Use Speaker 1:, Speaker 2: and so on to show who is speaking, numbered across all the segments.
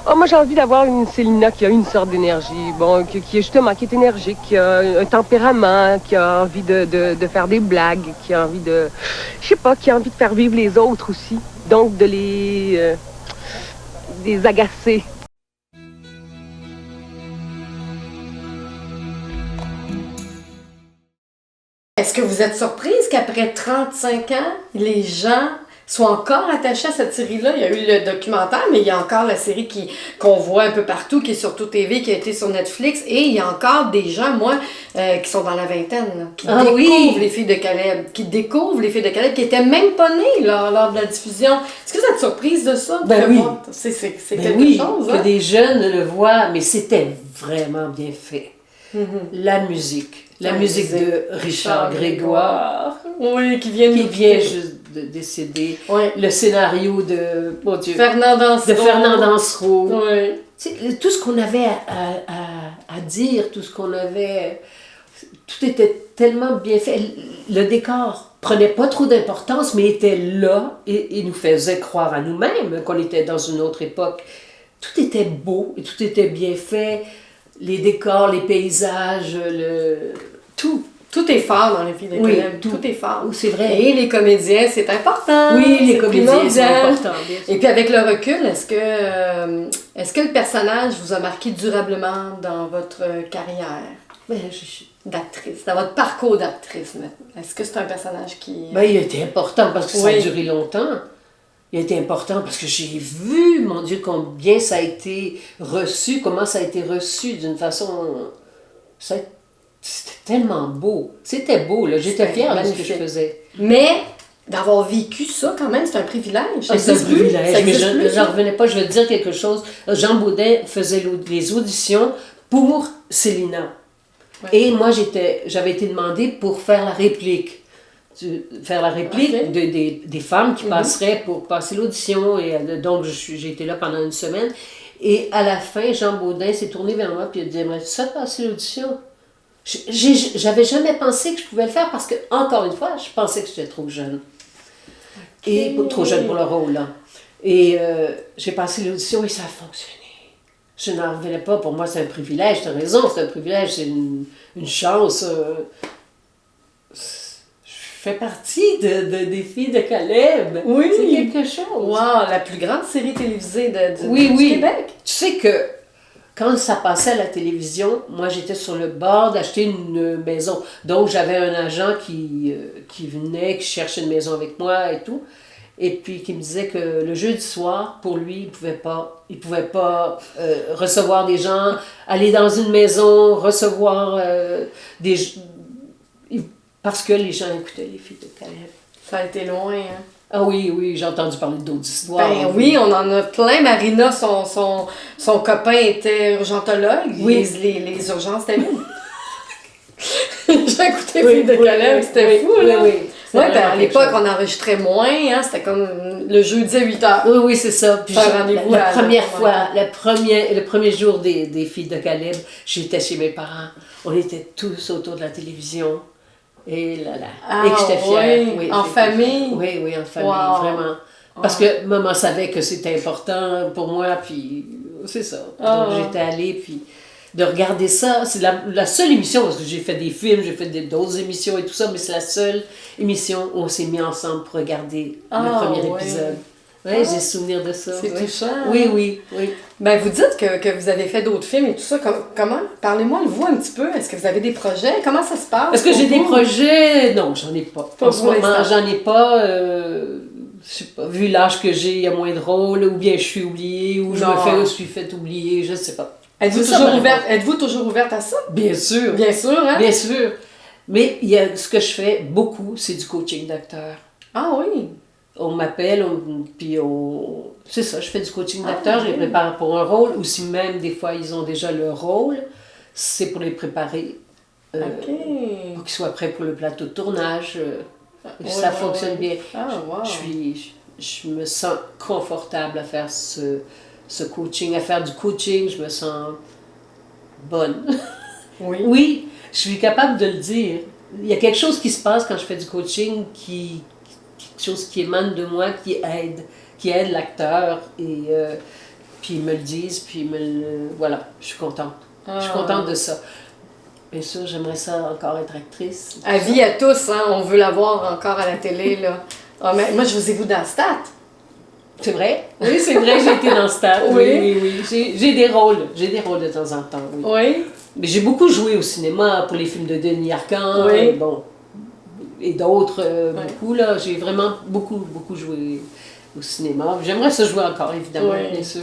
Speaker 1: Oh, moi, j'ai envie d'avoir une Célina qui a une sorte d'énergie, bon, qui est justement, qui est énergique, qui a un tempérament, qui a envie de faire des blagues, qui a envie de, je sais pas, qui a envie de faire vivre les autres aussi. Donc, de les agacer.
Speaker 2: Est-ce que vous êtes surprise qu'après 35 ans, les gens soient encore attachés à cette série-là? Il y a eu le documentaire, mais il y a encore la série qu'on voit un peu partout, qui est sur Tout TV, qui a été sur Netflix, et il y a encore des gens, moi, qui sont dans la vingtaine, là, qui découvrent les filles de Caleb, qui étaient même pas nées lors de la diffusion. Est-ce que vous êtes surprise de ça?
Speaker 3: Oui.
Speaker 2: C'est quelque chose, hein?
Speaker 3: Que des jeunes le voient, mais c'était vraiment bien fait. La musique de Richard Grégoire,
Speaker 2: oui, qui vient
Speaker 3: juste de décéder. Oui. Le scénario de
Speaker 2: Fernand
Speaker 3: Dansereau.
Speaker 2: Oui.
Speaker 3: Tout ce qu'on avait à dire, tout était tellement bien fait. Le décor prenait pas trop d'importance, mais était là et nous faisait croire à nous-mêmes qu'on était dans une autre époque. Tout était beau et tout était bien fait. Les décors, les paysages, tout.
Speaker 2: Tout est fort dans les filles de Caleb.
Speaker 3: Oui,
Speaker 2: tout est fort.
Speaker 3: C'est vrai.
Speaker 2: Et les comédiens, c'est important.
Speaker 3: Oui, les comédiens, c'est important.
Speaker 2: Et puis avec le recul, est-ce que le personnage vous a marqué durablement dans votre carrière d'actrice, dans votre parcours d'actrice maintenant? Est-ce que c'est un personnage qui...
Speaker 3: il a été important parce que ça a duré longtemps. Il a été important parce que j'ai vu, mon Dieu, combien ça a été reçu, comment ça a été reçu d'une façon... C'était tellement beau. C'était beau, là. J'étais fière de ce que je faisais.
Speaker 2: Mais d'avoir vécu ça, quand même, c'est un privilège.
Speaker 3: C'est un privilège, mais je n'en revenais pas. Je vais te dire quelque chose. Jean Baudin faisait les auditions pour Célina. Ouais. Et moi, j'avais été demandée pour faire la réplique. Des femmes qui passeraient pour passer l'audition. Et donc, j'ai été là pendant une semaine. Et à la fin, Jean Baudin s'est tourné vers moi et il a dit « Aimerais-tu ça passer l'audition? » J'avais jamais pensé que je pouvais le faire parce que, encore une fois, je pensais que j'étais trop jeune. Okay. Et trop jeune pour le rôle, là. Et j'ai passé l'audition et ça a fonctionné. Je n'en revenais pas. Pour moi, c'est un privilège. Tu as raison, c'est un privilège, c'est une chance. Je fais partie des filles de Caleb.
Speaker 2: Oui.
Speaker 3: C'est quelque chose.
Speaker 2: Wow, la plus grande série télévisée du Québec.
Speaker 3: Tu sais que quand ça passait à la télévision, moi j'étais sur le bord d'acheter une maison. Donc j'avais un agent qui venait, qui cherchait une maison avec moi et tout. Et puis qui me disait que le jeudi soir, pour lui, il pouvait pas recevoir des gens, aller dans une maison, recevoir parce que les gens écoutaient les filles de Caleb.
Speaker 2: Ça a été loin, hein?
Speaker 3: Ah oui, j'ai entendu parler d'autres histoires.
Speaker 2: Ben oui, on en a plein. Marina, son copain était urgentologue.
Speaker 3: Oui.
Speaker 2: Les urgences, c'était fou. J'ai écouté Filles de Caleb, c'était fou, là. Oui. Ouais, ben à l'époque, on enregistrait moins, hein, c'était comme le jeudi à 8h.
Speaker 3: Oui, c'est ça. Puis le premier jour des Filles de Caleb, j'étais chez mes parents. On était tous autour de la télévision. Et là. Et que j'étais fière.
Speaker 2: Oui, en famille?
Speaker 3: Oui, en famille, vraiment. Parce que maman savait que c'était important pour moi, puis c'est ça. Donc j'étais allée, puis de regarder ça, c'est la seule émission, parce que j'ai fait des films, j'ai fait d'autres émissions et tout ça, mais c'est la seule émission où on s'est mis ensemble pour regarder le premier épisode. Oui, j'ai souvenir de ça.
Speaker 2: C'est touchant.
Speaker 3: Oui.
Speaker 2: Ben, vous dites que vous avez fait d'autres films et tout ça. Comment? Parlez-moi de vous un petit peu. Est-ce que vous avez des projets? Comment ça se passe?
Speaker 3: Est-ce que j'ai des projets? Non, j'en ai pas. En ce moment, j'en ai pas. Je sais pas. Vu l'âge que j'ai, il y a moins de rôles, ou bien je suis oubliée, ou je me suis fait oublier, je sais pas.
Speaker 2: Êtes-vous toujours ouverte à ça?
Speaker 3: Bien sûr.
Speaker 2: Bien sûr, hein?
Speaker 3: Bien sûr. Mais ce que je fais beaucoup, c'est du coaching d'acteur.
Speaker 2: Ah oui?
Speaker 3: On m'appelle, c'est ça, je fais du coaching d'acteur, je les prépare pour un rôle, ou si même des fois ils ont déjà le rôle, c'est pour les préparer, pour qu'ils soient prêts pour le plateau de tournage. Ça fonctionne bien. Je me sens confortable à faire ce coaching, à faire du coaching, je me sens bonne.
Speaker 2: Oui.
Speaker 3: Oui, je suis capable de le dire. Il y a quelque chose qui se passe quand je fais du coaching quelque chose qui émane de moi, qui aide l'acteur. Et puis ils me le disent, puis voilà, je suis contente. Je suis
Speaker 2: Ah.
Speaker 3: contente de ça. Bien sûr, j'aimerais ça encore être actrice.
Speaker 2: Avis à tous, hein, on veut la voir encore à la télé, là. Ah, mais moi, je vous ai vu dans Stat.
Speaker 3: C'est vrai? Oui, c'est vrai, j'ai été dans Stat. Oui. J'ai des rôles. J'ai des rôles de temps en temps, oui.
Speaker 2: Oui.
Speaker 3: Mais j'ai beaucoup joué au cinéma pour les films de Denis Arcand,
Speaker 2: Oui.
Speaker 3: bon, et d'autres,
Speaker 2: Oui.
Speaker 3: beaucoup, là. J'ai vraiment beaucoup joué au cinéma. J'aimerais ça jouer encore, évidemment,
Speaker 2: Oui.
Speaker 3: bien sûr.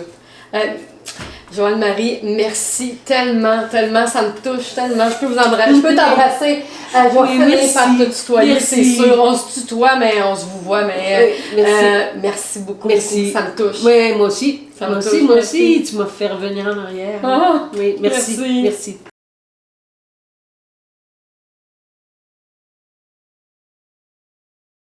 Speaker 2: Joanne-Marie, merci tellement, ça me touche tellement. Je peux vous embrasser, je peux t'embrasser. Je vais
Speaker 3: Oui,
Speaker 2: finir
Speaker 3: merci.
Speaker 2: par te tutoyer, c'est
Speaker 3: Merci.
Speaker 2: sûr. On se tutoie, mais on se vous voit. Mais,
Speaker 3: Oui, merci.
Speaker 2: merci beaucoup,
Speaker 3: Merci.
Speaker 2: ça me touche.
Speaker 3: Oui, moi aussi.
Speaker 2: Ça me
Speaker 3: Moi
Speaker 2: touche,
Speaker 3: aussi,
Speaker 2: merci.
Speaker 3: tu m'as fait revenir en arrière.
Speaker 2: Ah,
Speaker 3: Oui, merci.
Speaker 2: merci.
Speaker 3: Merci.